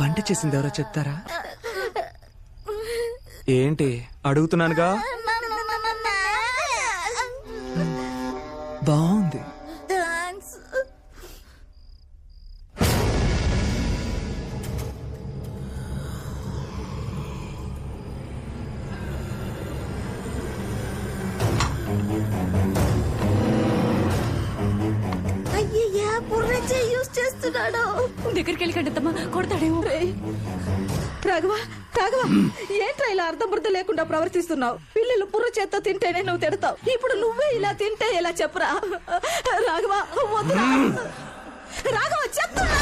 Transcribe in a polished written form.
వంట చేసింది ఎవరో చెప్తారా? ఏంటి అడుగుతున్నానుగా. బాగుంది. అయ్యయ్యా బుర్రచ్చే యూజ్ చేస్తున్నాడు. దగ్గరికి వెళ్ళి కంటమ్మా కొడతాడేమో. రాఘవ రాఘవ ఏంట్రా ఇలా అర్థం బుద్ధ లేకుండా ప్రవర్తిస్తున్నావు? పిల్లలు బుర్ర చేత్తో తింటేనే నువ్వు తిడతావు, ఇప్పుడు నువ్వే ఇలా తింటే ఎలా చెప్పురా? రాఘవ వద్దురా. రాఘవ చెప్తున్నా.